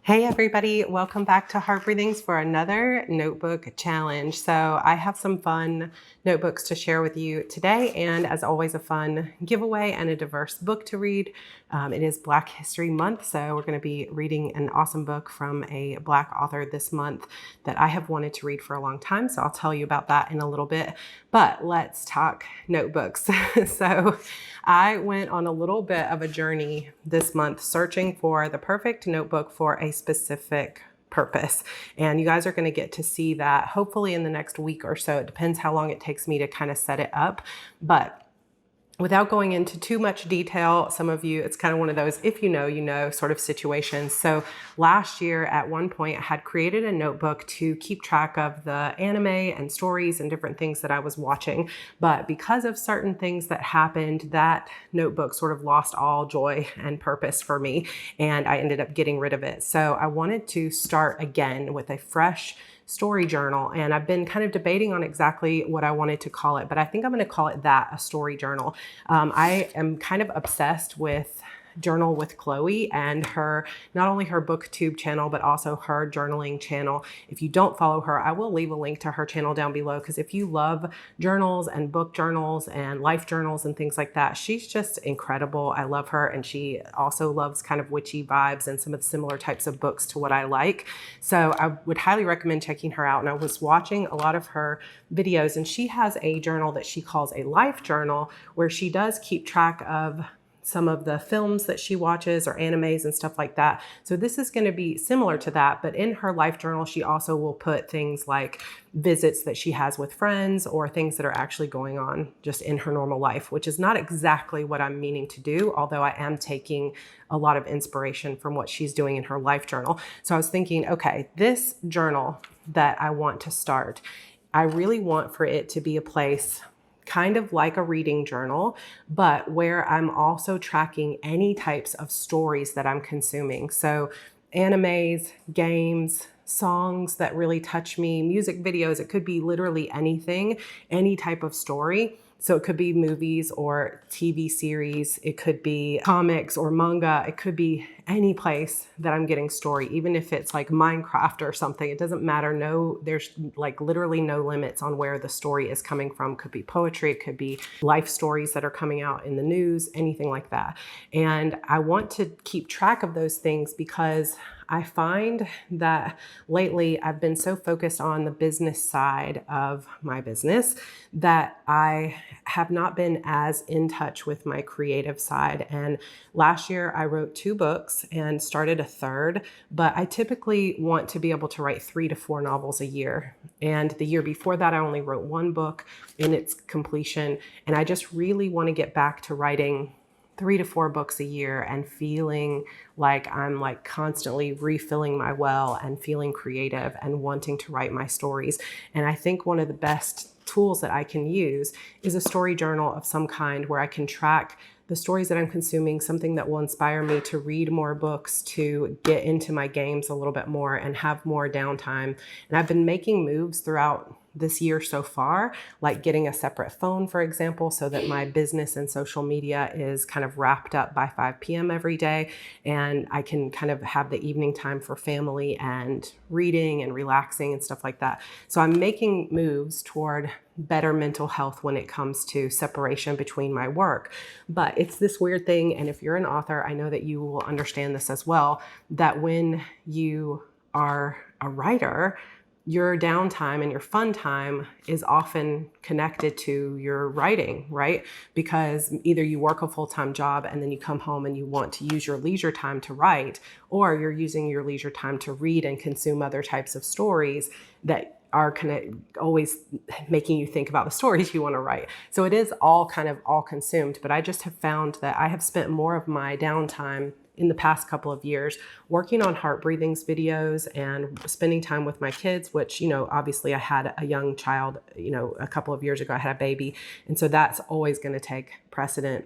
Hey everybody, welcome back to Heart Breathings for another notebook challenge. So I have some fun notebooks to share with you today, and as always, a fun giveaway and a diverse book to read. It is Black History Month, so we're going to be reading an awesome book from a Black author this month that I have wanted to read for a long time, so I'll tell you about that in a little bit. But let's talk notebooks. So I went on a little bit of a journey this month searching for the perfect notebook for a specific purpose. And you guys are going to get to see that hopefully in the next week or so. It depends how long it takes me to kind of set it up. But without going into too much detail, some of you, it's kind of one of those, if you know sort of situations. So last year at one point I had created a notebook to keep track of the anime and stories and different things that I was watching. But because of certain things that happened, that notebook sort of lost all joy and purpose for me. And I ended up getting rid of it. So I wanted to start again with a fresh story journal. And I've been kind of debating on exactly what I wanted to call it, but I think I'm going to call it that, a story journal. I am kind of obsessed with Journal with Chloe and her, not only her booktube channel, but also her journaling channel. If you don't follow her, I will leave a link to her channel down below, because if you love journals and book journals and life journals and things like that, she's just incredible. I love her. And she also loves kind of witchy vibes and some of the similar types of books to what I like. So I would highly recommend checking her out. And I was watching a lot of her videos, and she has a journal that she calls a life journal, where she does keep track of some of the films that she watches or animes and stuff like that. So this is going to be similar to that, but in her life journal, she also will put things like visits that she has with friends or things that are actually going on just in her normal life, which is not exactly what I'm meaning to do, although I am taking a lot of inspiration from what she's doing in her life journal. So I was thinking, okay, this journal that I want to start, I really want for it to be a place kind of like a reading journal, but where I'm also tracking any types of stories that I'm consuming. So animes, games, songs that really touch me, music videos, it could be literally anything, any type of story. So it could be movies or TV series, it could be comics or manga, it could be any place that I'm getting story, even if it's like Minecraft or something, it doesn't matter. No, there's like literally no limits on where the story is coming from. It could be poetry, it could be life stories that are coming out in the news, anything like that. And I want to keep track of those things because I find that lately I've been so focused on the business side of my business that I have not been as in touch with my creative side. And last year I wrote 2 books and started a third, but I typically want to be able to write 3 to 4 novels a year. And the year before that, I only wrote 1 book in its completion. And I just really want to get back to writing 3 to 4 books a year and feeling like I'm like constantly refilling my well and feeling creative and wanting to write my stories. And I think one of the best tools that I can use is a story journal of some kind, where I can track the stories that I'm consuming, something that will inspire me to read more books, to get into my games a little bit more and have more downtime. And I've been making moves throughout this year so far, like getting a separate phone, for example, so that my business and social media is kind of wrapped up by 5 p.m. every day. And I can kind of have the evening time for family and reading and relaxing and stuff like that. So I'm making moves toward better mental health when it comes to separation between my work. But it's this weird thing. And if you're an author, I know that you will understand this as well, that when you are a writer, your downtime and your fun time is often connected to your writing, right? Because either you work a full-time job and then you come home and you want to use your leisure time to write, or you're using your leisure time to read and consume other types of stories that are kind of always making you think about the stories you want to write. So it is all kind of all consumed, but I just have found that I have spent more of my downtime in the past couple of years working on Heart Breathings videos and spending time with my kids, which, obviously I had a young child, a couple of years ago, I had a baby. And so that's always going to take precedent.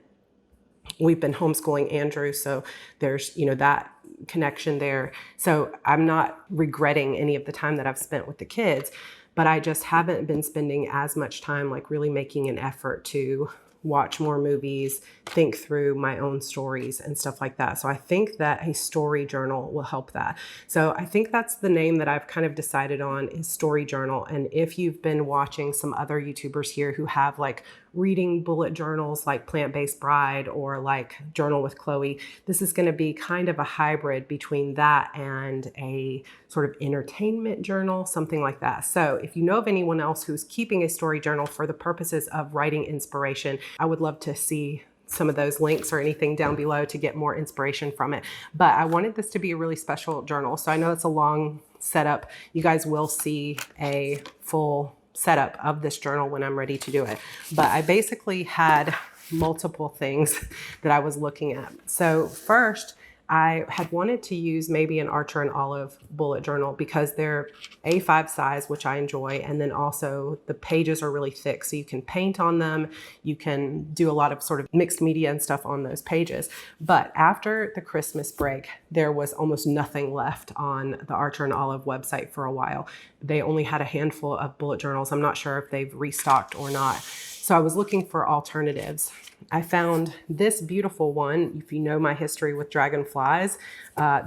We've been homeschooling Andrew, so there's, that connection there. So I'm not regretting any of the time that I've spent with the kids, but I just haven't been spending as much time like really making an effort to watch more movies, think through my own stories and stuff like that. So I think that a story journal will help that. So I think that's the name that I've kind of decided on, is story journal. And if you've been watching some other YouTubers here who have like reading bullet journals like Plant-Based Bride or like Journal with Chloe, this is going to be kind of a hybrid between that and a sort of entertainment journal, something like that. So if you know of anyone else who's keeping a story journal for the purposes of writing inspiration, I would love to see some of those links or anything down below to get more inspiration from it. But I wanted this to be a really special journal. So I know it's a long setup. You guys will see a full setup of this journal when I'm ready to do it. But I basically had multiple things that I was looking at. So first, I had wanted to use maybe an Archer and Olive bullet journal because they're A5 size, which I enjoy. And then also the pages are really thick, so you can paint on them. You can do a lot of sort of mixed media and stuff on those pages. But after the Christmas break, there was almost nothing left on the Archer and Olive website for a while. They only had a handful of bullet journals. I'm not sure if they've restocked or not. So I was looking for alternatives. I found this beautiful one. If you know my history with dragonflies,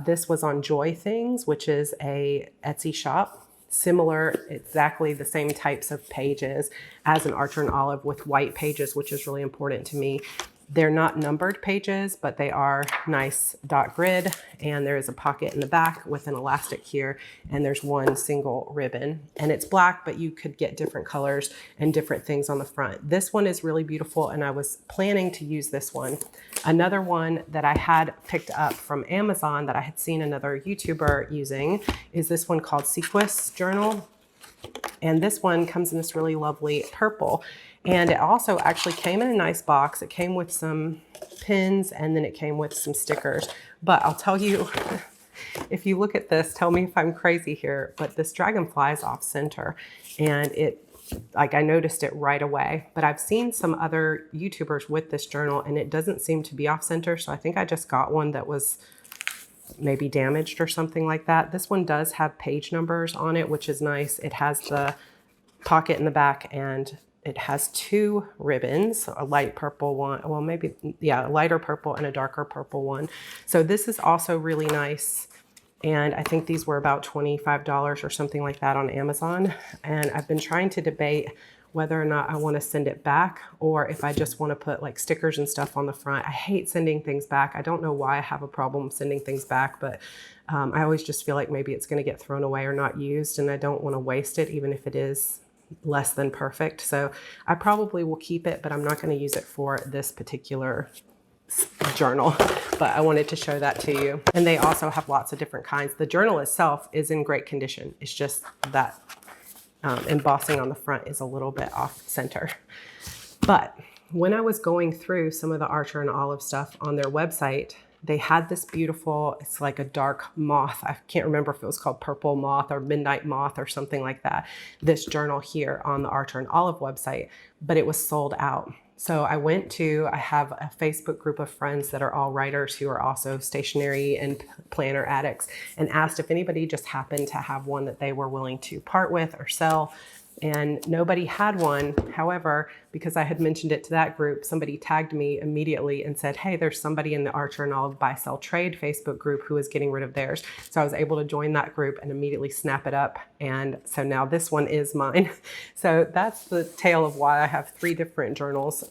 this was on Joy Things, which is a Etsy shop. Similar, exactly the same types of pages as an Archer and Olive, with white pages, which is really important to me. They're not numbered pages, but they are nice dot grid, and there is a pocket in the back with an elastic here, and there's one single ribbon, and it's black, but you could get different colors and different things on the front. This one is really beautiful, and I was planning to use this one. Another one that I had picked up from Amazon that I had seen another YouTuber using is this one called Sequus Journal. And this one comes in this really lovely purple. And it also actually came in a nice box. It came with some pins, and then it came with some stickers. But I'll tell you, if you look at this, tell me if I'm crazy here, but this dragonfly is off center, and I noticed it right away. But I've seen some other YouTubers with this journal, and it doesn't seem to be off center. So I think I just got one that was maybe damaged or something like that. This one does have page numbers on it, which is nice. It has the pocket in the back, and it has two ribbons, a light purple one, well, maybe, yeah, a lighter purple and a darker purple one. So this is also really nice. And I think these were about $25 or something like that on Amazon. And I've been trying to debate whether or not I want to send it back, or if I just want to put like stickers and stuff on the front. I hate sending things back. I don't know why I have a problem sending things back, but I always just feel like maybe it's going to get thrown away or not used, and I don't want to waste it, even if it is less than perfect. So I probably will keep it, but I'm not going to use it for this particular journal. But I wanted to show that to you. And they also have lots of different kinds. The journal itself is in great condition. It's just that embossing on the front is a little bit off center. But when I was going through some of the Archer and Olive stuff on their website, they had this beautiful, it's like a dark moth. I can't remember if it was called Purple Moth or Midnight Moth or something like that. This journal here on the Archer and Olive website, but it was sold out. So I have a Facebook group of friends that are all writers who are also stationery and planner addicts, and asked if anybody just happened to have one that they were willing to part with or sell. And nobody had one. However, because I had mentioned it to that group, somebody tagged me immediately and said, hey, there's somebody in the Archer and Olive Buy Sell Trade Facebook group who is getting rid of theirs. So I was able to join that group and immediately snap it up. And so now this one is mine. So that's the tale of why I have 3 different journals.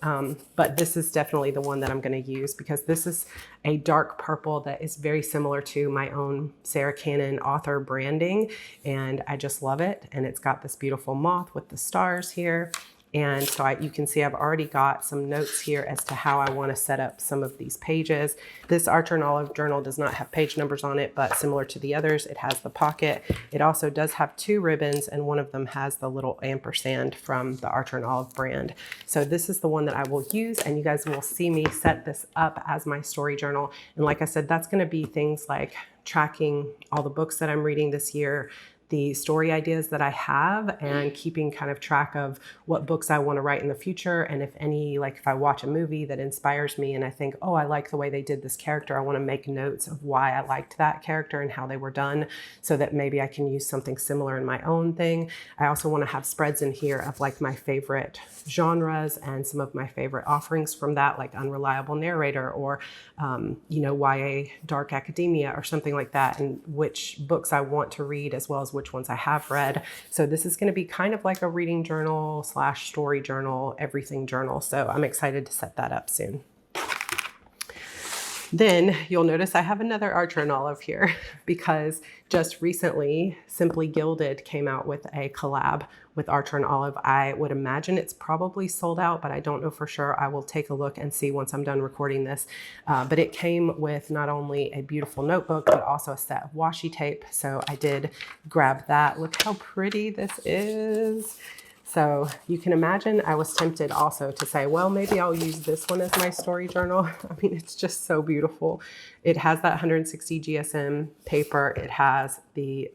But this is definitely the one that I'm going to use, because this is a dark purple that is very similar to my own Sarra Cannon author branding. And I just love it. And it's got this beautiful moth with the stars here. And so you can see I've already got some notes here as to how I want to set up some of these pages. This Archer and Olive journal does not have page numbers on it, but similar to the others, it has the pocket. It also does have 2 ribbons, and one of them has the little ampersand from the Archer and Olive brand. So this is the one that I will use, and you guys will see me set this up as my story journal. And like I said, that's going to be things like tracking all the books that I'm reading this year, the story ideas that I have and keeping kind of track of what books I want to write in the future. And if any, like if I watch a movie that inspires me and I think, oh, I like the way they did this character, I want to make notes of why I liked that character and how they were done so that maybe I can use something similar in my own thing. I also want to have spreads in here of like my favorite genres and some of my favorite offerings from that, like unreliable narrator or, YA dark academia or something like that, and which books I want to read as well as which ones I have read. So this is going to be kind of like a reading journal / story journal, everything journal. So I'm excited to set that up soon. Then you'll notice I have another Archer and Olive here because just recently Simply Gilded came out with a collab with Archer and Olive. I would imagine it's probably sold out, but I don't know for sure. I will take a look and see once I'm done recording this. But it came with not only a beautiful notebook, but also a set of washi tape. So I did grab that. Look how pretty this is. So you can imagine I was tempted also to say, well, maybe I'll use this one as my story journal. I mean, it's just so beautiful. It has that 160 GSM paper. It has the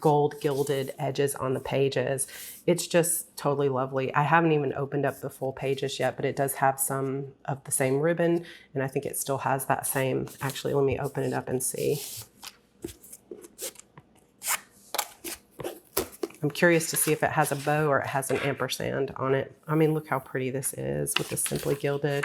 gold gilded edges on the pages. It's just totally lovely. I haven't even opened up the full pages yet, but it does have some of the same ribbon. And I think it still has that same. Actually, let me open it up and see. I'm curious to see if it has a bow or it has an ampersand on it. I mean, look how pretty this is with the Simply Gilded.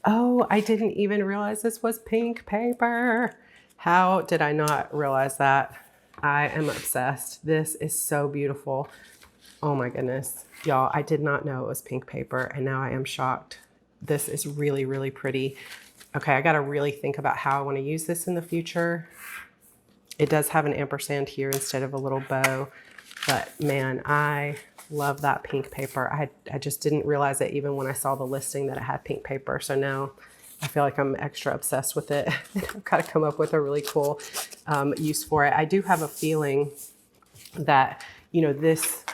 Oh, I didn't even realize this was pink paper. How did I not realize that? I am obsessed. This is so beautiful. Oh my goodness. Y'all, I did not know it was pink paper and now I am shocked. This is really, really pretty. Okay, I gotta really think about how I wanna use this in the future. It does have an ampersand here instead of a little bow. But man, I love that pink paper. I just didn't realize it even when I saw the listing that it had pink paper. So now I feel like I'm extra obsessed with it. I've got to come up with a really cool use for it. I do have a feeling that, this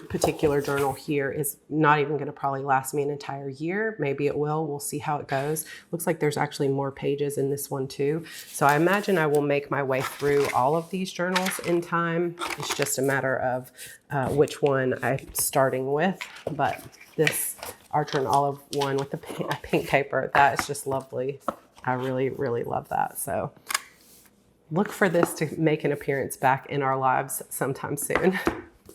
particular journal here is not even going to probably last me an entire year. Maybe it will. We'll see how it goes. Looks like there's actually more pages in this one too. So I imagine I will make my way through all of these journals in time. It's just a matter of which one I'm starting with. But this Archer and Olive one with the pink paper, that is just lovely. I really, really love that. So look for this to make an appearance back in our lives sometime soon.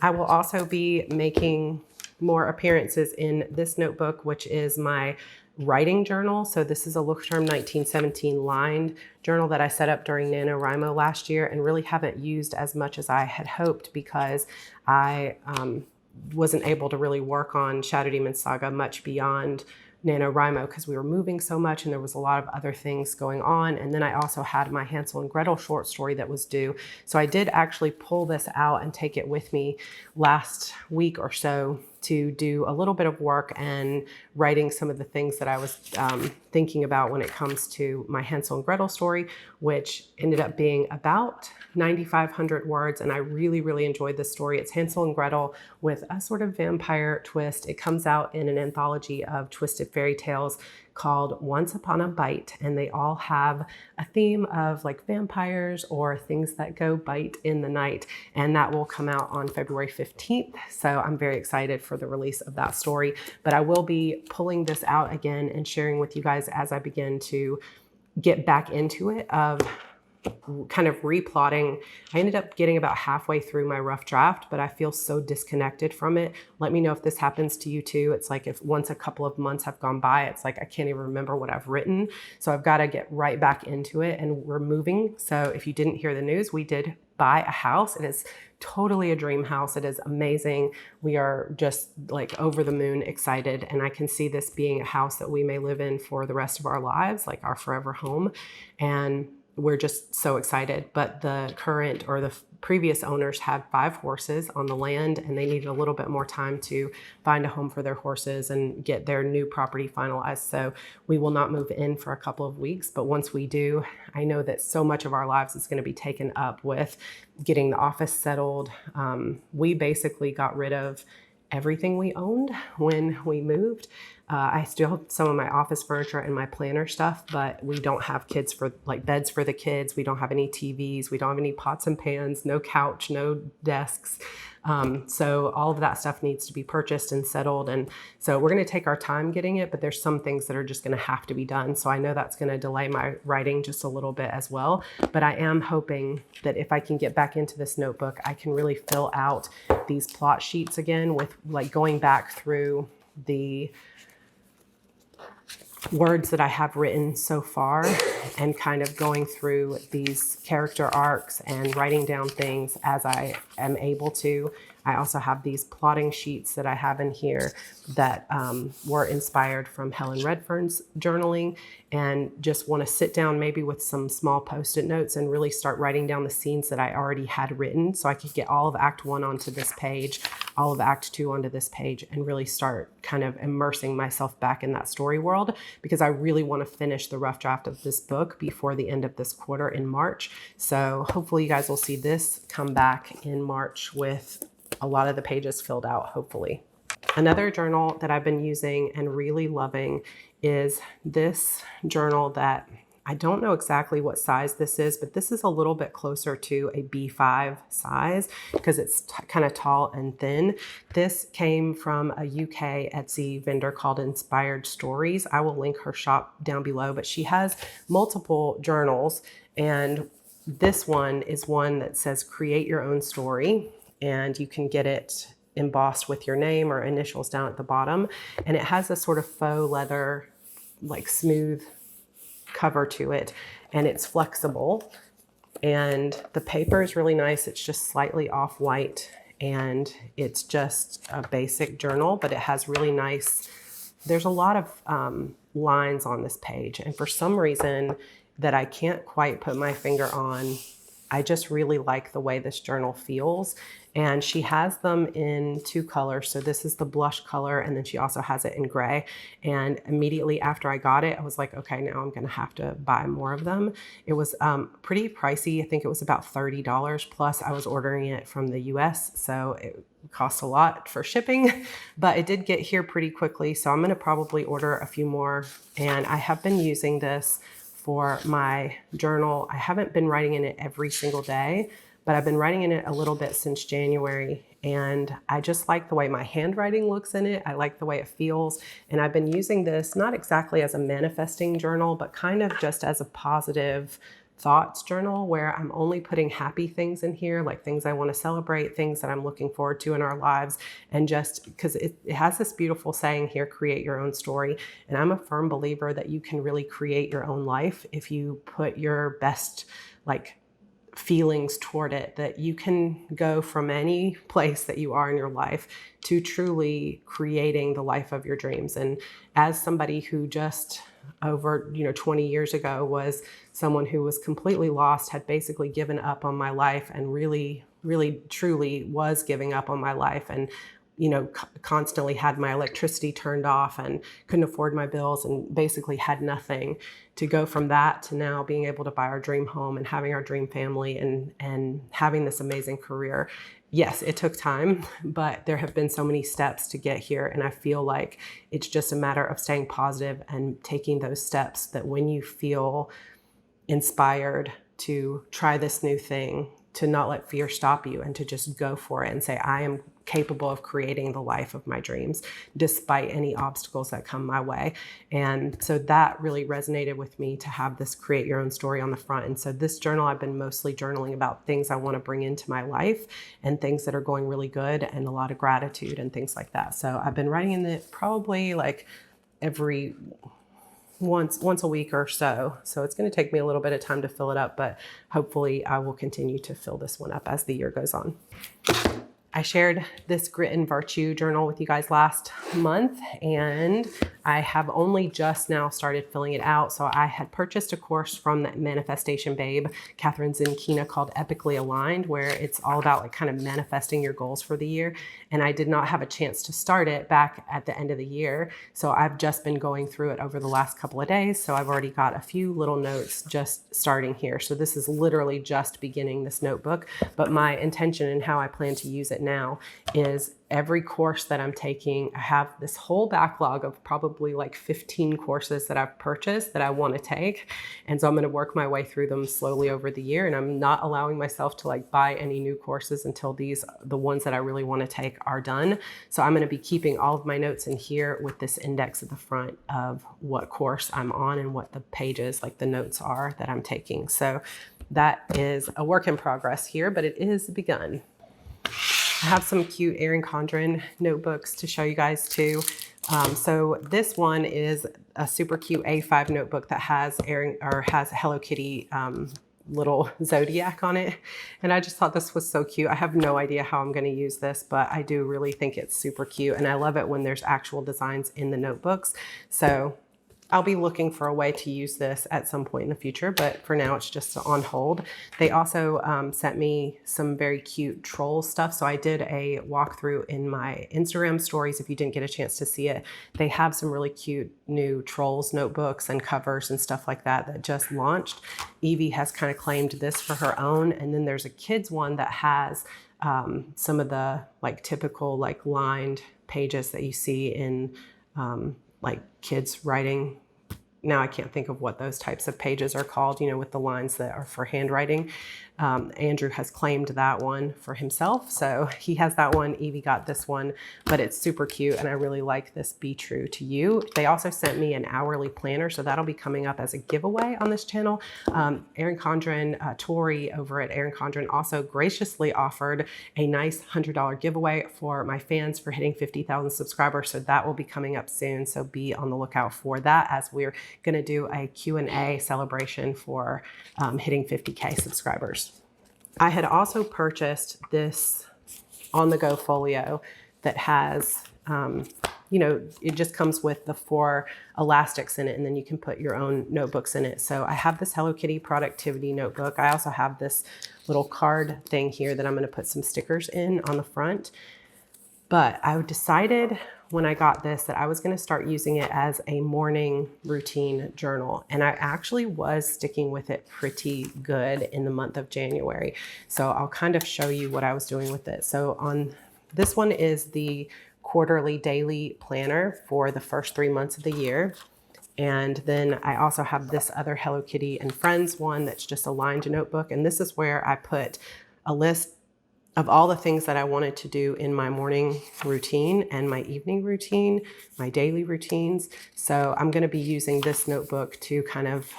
I will also be making more appearances in this notebook, which is my writing journal. So this is a Look Term 1917 lined journal that I set up during NaNoWriMo last year and really haven't used as much as I had hoped because I wasn't able to really work on Shadow Demon Saga much beyond NaNoWriMo because we were moving so much and there was a lot of other things going on. And then I also had my Hansel and Gretel short story that was due. So I did actually pull this out and take it with me last week or so to do a little bit of work and writing some of the things that I was thinking about when it comes to my Hansel and Gretel story, which ended up being about 9,500 words. And I really, really enjoyed this story. It's Hansel and Gretel with a sort of vampire twist. It comes out in an anthology of twisted fairy tales called Once Upon a Bite, and they all have a theme of like vampires or things that go bite in the night, and that will come out on February 15th. So I'm very excited for the release of that story, but I will be pulling this out again and sharing with you guys as I begin to get back into it of kind of replotting. I ended up getting about halfway through my rough draft, but I feel so disconnected from it. Let me know if this happens to you too. It's like if once a couple of months have gone by, it's like I can't even remember what I've written. So I've got to get right back into it, and we're moving. So if you didn't hear the news, we did buy a house. It is totally a dream house. It is amazing. We are just like over the moon excited, and I can see this being a house that we may live in for the rest of our lives, like our forever home. And we're just so excited. But the current or the previous owners had 5 horses on the land, and they needed a little bit more time to find a home for their horses and get their new property finalized. So we will not move in for a couple of weeks, but once we do, I know that so much of our lives is going to be taken up with getting the office settled. We basically got rid of everything we owned when we moved. I still have some of my office furniture and my planner stuff, but we don't have beds for the kids. We don't have any TVs. We don't have any pots and pans, no couch, no desks. So all of that stuff needs to be purchased and settled. And so we're going to take our time getting it, but there's some things that are just going to have to be done. So I know that's going to delay my writing just a little bit as well. But I am hoping that if I can get back into this notebook, I can really fill out these plot sheets again with like going back through the words that I have written so far and kind of going through these character arcs and writing down things as I am able to. I also have these plotting sheets that I have in here that were inspired from Helen Redfern's journaling, and just want to sit down maybe with some small Post-it notes and really start writing down the scenes that I already had written so I could get all of Act 1 onto this page, all of Act 2 onto this page, and really start kind of immersing myself back in that story world, because I really want to finish the rough draft of this book before the end of this quarter in March. So hopefully you guys will see this come back in March with a lot of the pages filled out, hopefully. Another journal that I've been using and really loving is this journal that I don't know exactly what size this is, but this is a little bit closer to a B5 size because it's kind of tall and thin. This came from a UK Etsy vendor called Inspired Stories. I will link her shop down below, but she has multiple journals, and this one is one that says create your own story, and you can get it embossed with your name or initials down at the bottom. And it has a sort of faux leather, like smooth cover to it, and it's flexible. And the paper is really nice. It's just slightly off-white, and it's just a basic journal, but it has really nice, there's a lot of lines on this page. And for some reason that I can't quite put my finger on, I just really like the way this journal feels. And she has them in 2 colors. So this is the blush color, and then she also has it in gray. And immediately after I got it, I was like, okay, now I'm gonna have to buy more of them. It was pretty pricey. I think it was about $30, plus I was ordering it from the US, so it cost a lot for shipping, but it did get here pretty quickly. So I'm gonna probably order a few more. And I have been using this for my journal. I haven't been writing in it every single day, but I've been writing in it a little bit since January, and I just like the way my handwriting looks in it. I like the way it feels, and I've been using this not exactly as a manifesting journal, but kind of just as a positive thoughts journal where I'm only putting happy things in here, like things I want to celebrate, things that I'm looking forward to in our lives. And just because it has this beautiful saying here, create your own story. And I'm a firm believer that you can really create your own life if you put your best feelings toward it, that you can go from any place that you are in your life to truly creating the life of your dreams. And as somebody who just over 20 years ago was someone who was completely lost, had basically given up on my life, and really truly was giving up on my life, and constantly had my electricity turned off and couldn't afford my bills and basically had nothing, to go from that to now being able to buy our dream home and having our dream family and having this amazing career. Yes, it took time, but there have been so many steps to get here. And I feel like it's just a matter of staying positive and taking those steps, that when you feel inspired to try this new thing, to not let fear stop you and to just go for it and say, I am capable of creating the life of my dreams despite any obstacles that come my way. And so that really resonated with me, to have this create your own story on the front. And so this journal, I've been mostly journaling about things I want to bring into my life and things that are going really good, and a lot of gratitude and things like that. So I've been writing in it probably every once a week or so. So it's going to take me a little bit of time to fill it up, but hopefully I will continue to fill this one up as the year goes on. I shared this Grit and Virtue journal with you guys last month, and I have only just now started filling it out. So I had purchased a course from that Manifestation Babe, Catherine Zinkina, called Epically Aligned, where it's all about kind of manifesting your goals for the year. And I did not have a chance to start it back at the end of the year. So I've just been going through it over the last couple of days. So I've already got a few little notes just starting here. So this is literally just beginning this notebook, but my intention and how I plan to use it it now is every course that I'm taking. I have this whole backlog of probably like 15 courses that I've purchased that I want to take. And so I'm going to work my way through them slowly over the year. And I'm not allowing myself to like buy any new courses until the ones that I really want to take are done. So I'm going to be keeping all of my notes in here with this index at the front of what course I'm on and what the pages, like the notes are that I'm taking. So that is a work in progress here, but it is begun. I have some cute Erin Condren notebooks to show you guys too. So this one is a super cute A5 notebook that has Hello Kitty little zodiac on it. And I just thought this was so cute. I have no idea how I'm going to use this, but I do really think it's super cute. And I love it when there's actual designs in the notebooks. So I'll be looking for a way to use this at some point in the future, but for now it's just on hold. They also sent me some very cute troll stuff. So I did a walkthrough in my Instagram stories. If you didn't get a chance to see it, they have some really cute new trolls notebooks and covers and stuff like that just launched. Evie has kind of claimed this for her own. And then there's a kids one that has some of the like typical like lined pages that you see in like kids writing. Now I can't think of what those types of pages are called, you know, with the lines that are for handwriting. Andrew has claimed that one for himself. So he has that one. Evie got this one, but it's super cute. And I really like this Be True to You. They also sent me an hourly planner. So that'll be coming up as a giveaway on this channel. Erin Condren, Tori over at Erin Condren also graciously offered a nice $100 giveaway for my fans for hitting 50,000 subscribers. So that will be coming up soon. So be on the lookout for that as we're going to do a Q&A celebration for hitting 50K subscribers. I had also purchased this on-the-go folio that has, you know, it just comes with the 4 elastics in it, and then you can put your own notebooks in it. So I have this Hello Kitty productivity notebook. I also have this little card thing here that I'm going to put some stickers in on the front. But I decided when I got this that I was going to start using it as a morning routine journal. And I actually was sticking with it pretty good in the month of January. So I'll kind of show you what I was doing with it. So on this one is the quarterly daily planner for the first 3 months of the year. And then I also have this other Hello Kitty and Friends one that's just a lined notebook. And this is where I put a list of all the things that I wanted to do in my morning routine and my evening routine, my daily routines. So I'm going to be using this notebook to kind of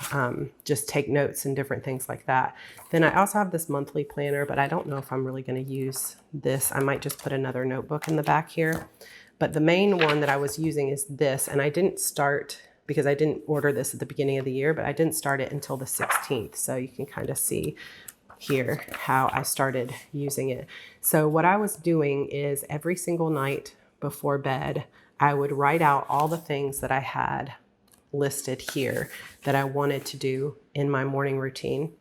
just take notes and different things like that. Then I also have this monthly planner, but I don't know if I'm really going to use this. I might just put another notebook in the back here. But the main one that I was using is this, and I didn't start because I didn't order this at the beginning of the year, but I didn't start it until the 16th. So you can kind of see here how I started using it. So what I was doing is every single night before bed, I would write out all the things that I had listed here that I wanted to do in my morning routine.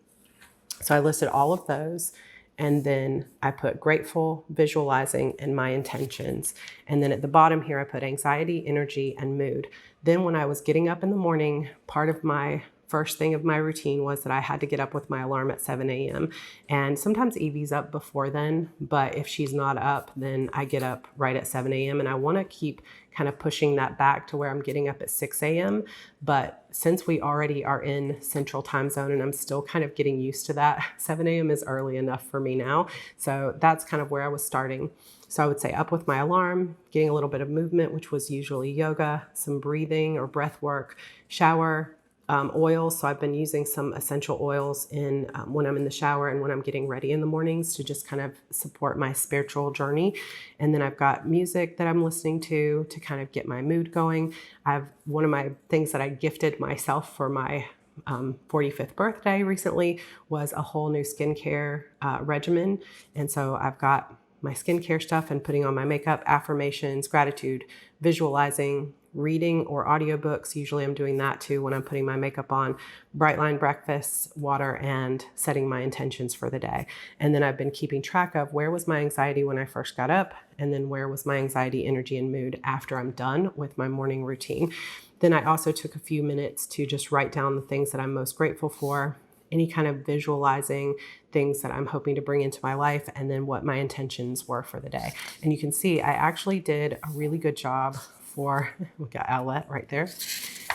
So I listed all of those, and then I put grateful, visualizing, and my intentions. And then at the bottom here, I put anxiety, energy, and mood. Then when I was getting up in the morning, part of my first thing of my routine was that I had to get up with my alarm at 7 a.m. And sometimes Evie's up before then, but if she's not up, then I get up right at 7 a.m. And I want to keep kind of pushing that back to where I'm getting up at 6 a.m. But since we already are in Central Time Zone and I'm still kind of getting used to that, 7 a.m. is early enough for me now. So that's kind of where I was starting. So I would say up with my alarm, getting a little bit of movement, which was usually yoga, some breathing or breath work, shower, oils. So I've been using some essential oils in when I'm in the shower and when I'm getting ready in the mornings to just kind of support my spiritual journey. And then I've got music that I'm listening to kind of get my mood going. One of my things that I gifted myself for my 45th birthday recently was a whole new skincare regimen. And so I've got my skincare stuff and putting on my makeup, affirmations, gratitude, visualizing, reading or audiobooks. Usually I'm doing that too when I'm putting my makeup on, bright line breakfast, water, and setting my intentions for the day. And then I've been keeping track of where was my anxiety when I first got up, and then where was my anxiety, energy, and mood after I'm done with my morning routine. Then I also took a few minutes to just write down the things that I'm most grateful for. any kind of visualizing things that I'm hoping to bring into my life, and then what my intentions were for the day. And you can see I actually did a really good job for, we got Owlette right there,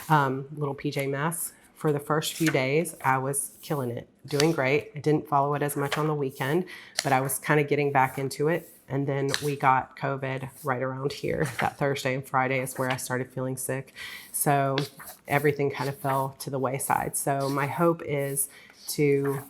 little PJ Masks. For the first few days, I was killing it, doing great. I didn't follow it as much on the weekend, but I was kind of getting back into it. And then we got COVID right around here. That Thursday and Friday is where I started feeling sick. So everything kind of fell to the wayside. So my hope is to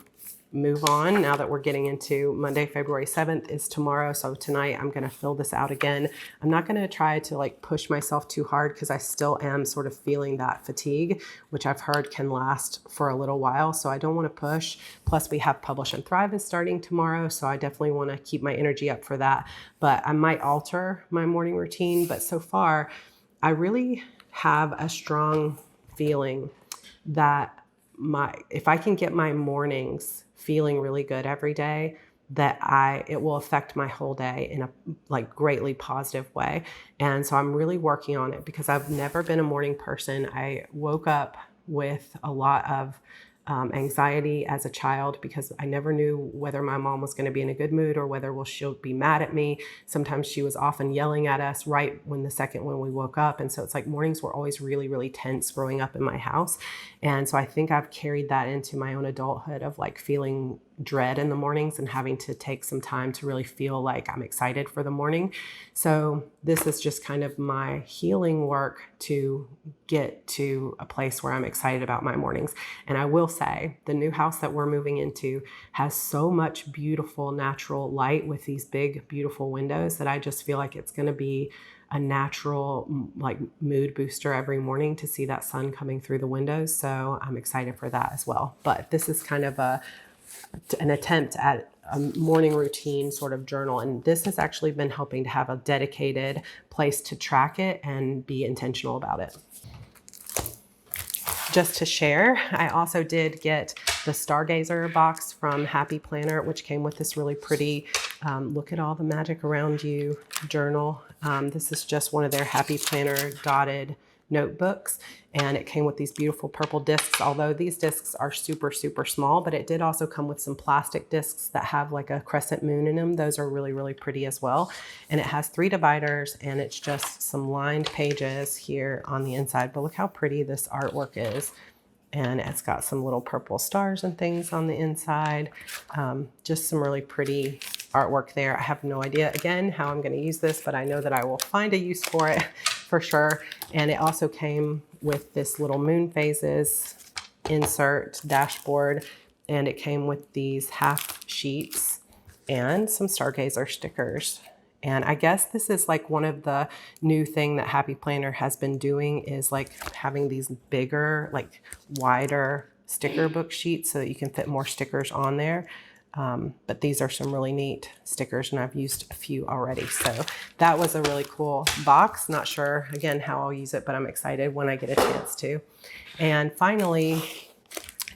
move on now that we're getting into Monday, February 7th is tomorrow. So tonight I'm going to fill this out again. I'm not going to try to like push myself too hard because I still am sort of feeling that fatigue, which I've heard can last for a little while. So I don't want to push. Plus we have Publish and Thrive is starting tomorrow. So I definitely want to keep my energy up for that, but I might alter my morning routine. But so far I really have a strong feeling that if I can get my mornings feeling really good every day, that it will affect my whole day in a like greatly positive way. And so I'm really working on it because I've never been a morning person. I woke up with a lot of anxiety as a child because I never knew whether my mom was going to be in a good mood or whether she'll be mad at me. Sometimes she was often yelling at us right when we woke up. And so it's like mornings were always really, really tense growing up in my house. And so I think I've carried that into my own adulthood of like feeling dread in the mornings and having to take some time to really feel like I'm excited for the morning. So this is just kind of my healing work to get to a place where I'm excited about my mornings. And I will say the new house that we're moving into has so much beautiful natural light with these big, beautiful windows that I just feel like it's going to be a natural like mood booster every morning to see that sun coming through the windows. So I'm excited for that as well. But this is kind of an attempt at a morning routine sort of journal. And this has actually been helping to have a dedicated place to track it and be intentional about it. Just to share, I also did get the Stargazer box from Happy Planner, which came with this really pretty look at all the magic around you journal. This is just one of their Happy Planner dotted notebooks, and it came with these beautiful purple discs, although these discs are super, super small, but it did also come with some plastic discs that have like a crescent moon in them. Those are really, really pretty as well. And it has 3 dividers, and it's just some lined pages here on the inside, but look how pretty this artwork is. And it's got some little purple stars and things on the inside. Just some really pretty artwork there. I have no idea, again, how I'm going to use this, but I know that I will find a use for it for sure. And it also came with this little moon phases insert dashboard, and it came with these half sheets and some Stargazer stickers. And I guess this is like one of the new thing that Happy Planner has been doing is like having these bigger, like wider sticker book sheets so that you can fit more stickers on there. But these are some really neat stickers, and I've used a few already. So that was a really cool box. Not sure, again, how I'll use it, but I'm excited when I get a chance to. And finally,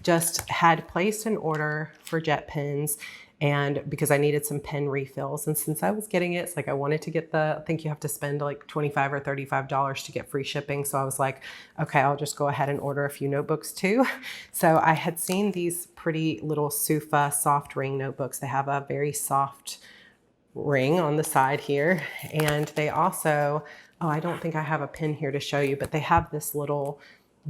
just had placed an order for jet pens, and because I needed some pen refills. And since I was getting it, it's like I wanted to get I think you have to spend like $25 or $35 to get free shipping. So I was like, okay, I'll just go ahead and order a few notebooks too. So I had seen these pretty little Sufa soft ring notebooks. They have a very soft ring on the side here. And they also, oh, I don't think I have a pin here to show you, but they have this little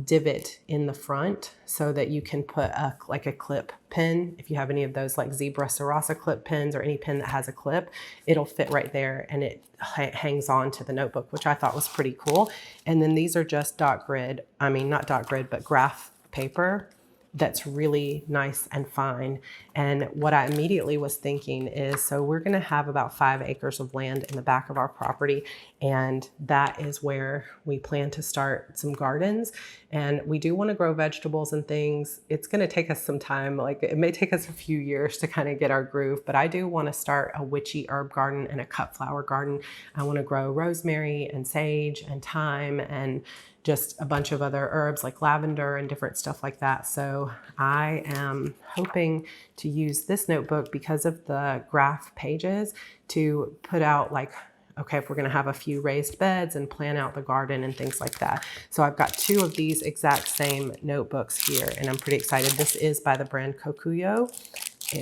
divot in the front so that you can put like a clip pin. If you have any of those like Zebra Sarasa clip pins or any pin that has a clip, it'll fit right there, and it hangs on to the notebook, which I thought was pretty cool. And then these are just not dot grid, but graph paper that's really nice and fine. And what I immediately was thinking is, so we're going to have about 5 acres of land in the back of our property, and that is where we plan to start some gardens. And we do want to grow vegetables and things. It's going to take us some time. Like it may take us a few years to kind of get our groove, but I do want to start a witchy herb garden and a cut flower garden. I want to grow rosemary and sage and thyme and just a bunch of other herbs like lavender and different stuff like that. So I am hoping to use this notebook because of the graph pages to put out like okay, if we're going to have a few raised beds and plan out the garden and things like that. So I've got 2 of these exact same notebooks here, and I'm pretty excited. This is by the brand Kokuyo,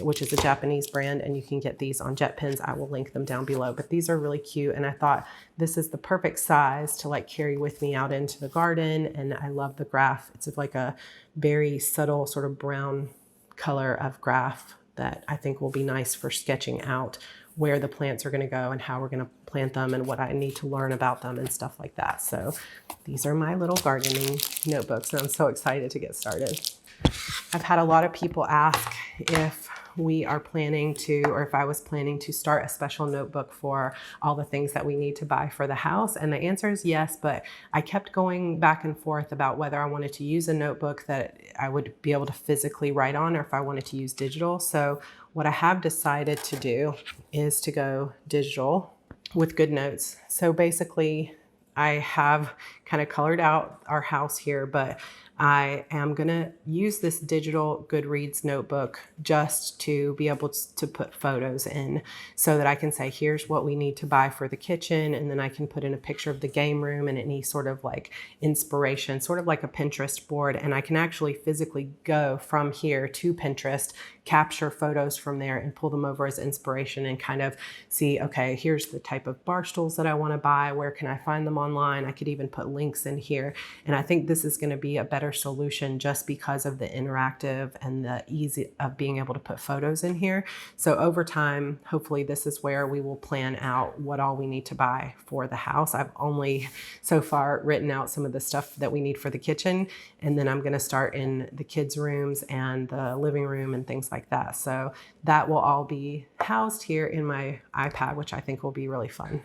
which is a Japanese brand, and you can get these on JetPens. I will link them down below, but these are really cute, and I thought this is the perfect size to like carry with me out into the garden. And I love the graph. It's like a very subtle sort of brown color of graph that I think will be nice for sketching out where the plants are going to go and how we're going to plant them and what I need to learn about them and stuff like that. So these are my little gardening notebooks, and I'm so excited to get started. I've had a lot of people ask if we are planning to, or if I was planning to start a special notebook for all the things that we need to buy for the house. And the answer is yes, but I kept going back and forth about whether I wanted to use a notebook that I would be able to physically write on, or if I wanted to use digital. So what I have decided to do is to go digital with GoodNotes. So basically I have kind of colored out our house here, but I am going to use this digital Goodreads notebook just to be able to put photos in, so that I can say, here's what we need to buy for the kitchen. And then I can put in a picture of the game room and any sort of like inspiration, sort of like a Pinterest board. And I can actually physically go from here to Pinterest, capture photos from there and pull them over as inspiration, and kind of see, okay, here's the type of bar stools that I want to buy. Where can I find them online? I could even put links in here. And I think this is going to be a better solution just because of the interactive and the easy of being able to put photos in here. So over time, hopefully this is where we will plan out what all we need to buy for the house. I've only so far written out some of the stuff that we need for the kitchen, and then I'm going to start in the kids' rooms and the living room and things like that. So that will all be housed here in my iPad, which I think will be really fun.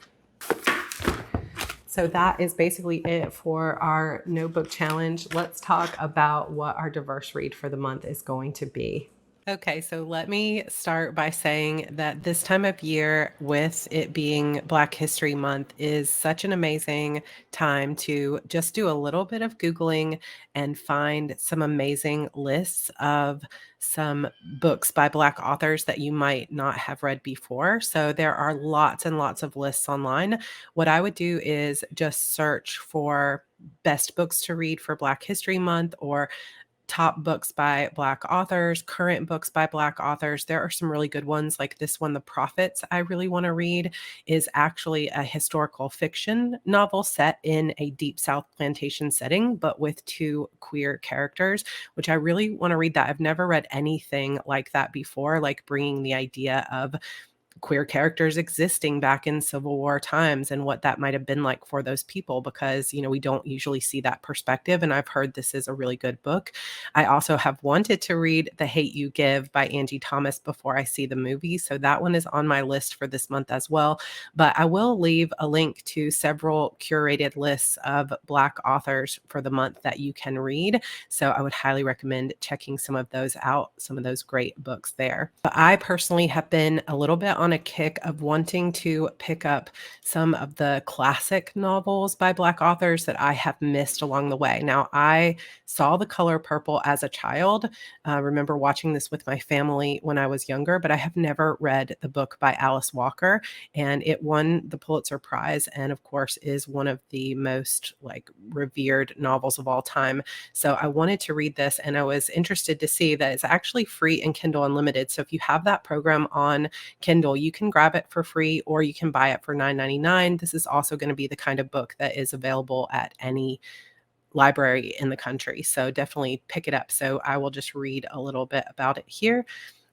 So that is basically it for our notebook challenge. Let's talk about what our diverse read for the month is going to be. Okay, so let me start by saying that this time of year, with it being Black History Month, is such an amazing time to just do a little bit of Googling and find some amazing lists of some books by Black authors that you might not have read before. So there are lots and lots of lists online. What I would do is just search for best books to read for Black History Month, or top books by Black authors, current books by Black authors. There are some really good ones, like this one, The Prophets, I really want to read, is actually a historical fiction novel set in a Deep South plantation setting, but with 2 queer characters, which I really want to read that. I've never read anything like that before, like bringing the idea of queer characters existing back in Civil War times and what that might have been like for those people, because, you know, we don't usually see that perspective. And I've heard this is a really good book. I also have wanted to read The Hate U Give by Angie Thomas before I see the movie. So that one is on my list for this month as well. But I will leave a link to several curated lists of Black authors for the month that you can read. So I would highly recommend checking some of those out, some of those great books there. But I personally have been a little bit on a kick of wanting to pick up some of the classic novels by Black authors that I have missed along the way. Now, I saw The Color Purple as a child. Remember watching this with my family when I was younger, but I have never read the book by Alice Walker, and it won the Pulitzer Prize, and of course is one of the most like revered novels of all time. So I wanted to read this, and I was interested to see that it's actually free in Kindle Unlimited. So if you have that program on Kindle, you can grab it for free, or you can buy it for $9.99. This is also going to be the kind of book that is available at any library in the country. So definitely pick it up. So I will just read a little bit about it here.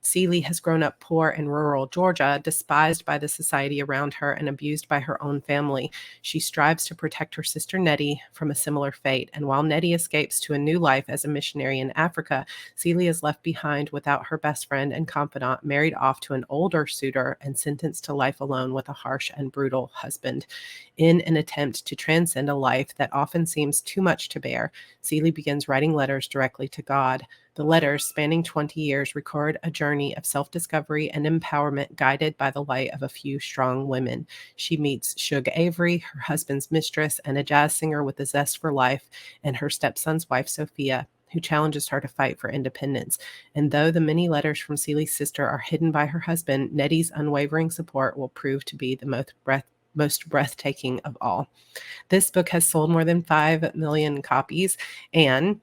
Celie has grown up poor in rural Georgia, despised by the society around her and abused by her own family. She strives to protect her sister Nettie from a similar fate, and while Nettie escapes to a new life as a missionary in Africa, Celie is left behind without her best friend and confidant, married off to an older suitor, and sentenced to life alone with a harsh and brutal husband. In an attempt to transcend a life that often seems too much to bear, Celie begins writing letters directly to God. The letters, spanning 20 years, record a journey of self-discovery and empowerment guided by the light of a few strong women. She meets Shug Avery, her husband's mistress, and a jazz singer with a zest for life, and her stepson's wife, Sophia, who challenges her to fight for independence. And though the many letters from Celie's sister are hidden by her husband, Nettie's unwavering support will prove to be the most most breathtaking of all. This book has sold more than 5 million copies and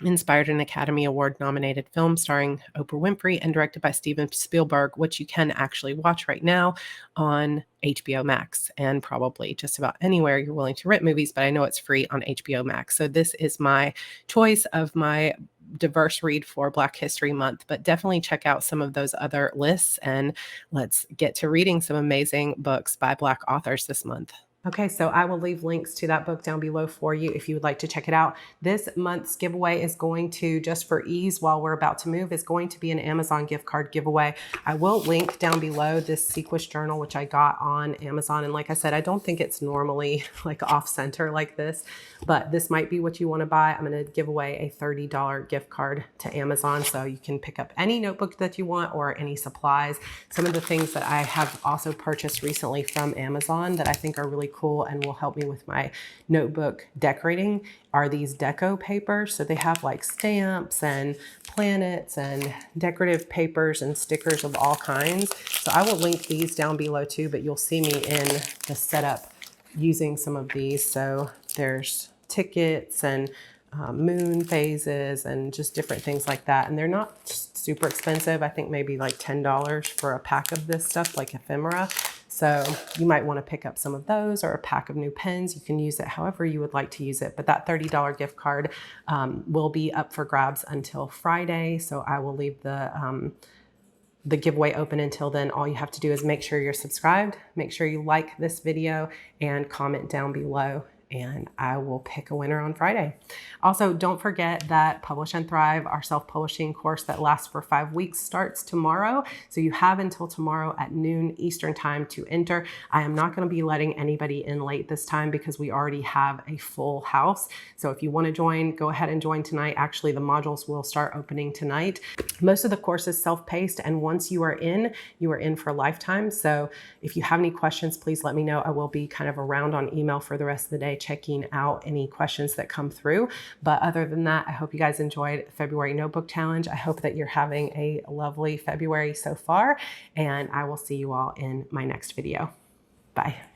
inspired an Academy Award nominated film starring Oprah Winfrey and directed by Steven Spielberg, which you can actually watch right now on HBO Max and probably just about anywhere you're willing to rent movies, but I know it's free on HBO Max. So this is my choice of my diverse read for Black History Month, but definitely check out some of those other lists and let's get to reading some amazing books by Black authors this month. Okay, so I will leave links to that book down below for you if you would like to check it out. This month's giveaway is going to, just for ease while we're about to move, is going to be an Amazon gift card giveaway. I will link down below this Sequest journal, which I got on Amazon. And like I said, I don't think it's normally like off center like this, but this might be what you want to buy. I'm going to give away a $30 gift card to Amazon. So you can pick up any notebook that you want or any supplies. Some of the things that I have also purchased recently from Amazon that I think are really cool and will help me with my notebook decorating are these deco papers. So they have like stamps and planets and decorative papers and stickers of all kinds. So I will link these down below too, but you'll see me in the setup using some of these. So there's tickets and moon phases and just different things like that. And they're not super expensive. I think maybe like $10 for a pack of this stuff, like ephemera. So you might want to pick up some of those or a pack of new pens. You can use it however you would like to use it. But that $30 gift card will be up for grabs until Friday. So I will leave the giveaway open until then. All you have to do is make sure you're subscribed, make sure you like this video and comment down below, and I will pick a winner on Friday. Also, don't forget that Publish and Thrive, our self-publishing course that lasts for 5 weeks, starts tomorrow. So you have until tomorrow at noon Eastern time to enter. I am not going to be letting anybody in late this time because we already have a full house. So if you want to join, go ahead and join tonight. Actually, the modules will start opening tonight. Most of the course is self-paced, and once you are in for a lifetime. So if you have any questions, please let me know. I will be kind of around on email for the rest of the day, checking out any questions that come through. But other than that, I hope you guys enjoyed February Notebook Challenge. I hope that you're having a lovely February so far, and I will see you all in my next video. Bye.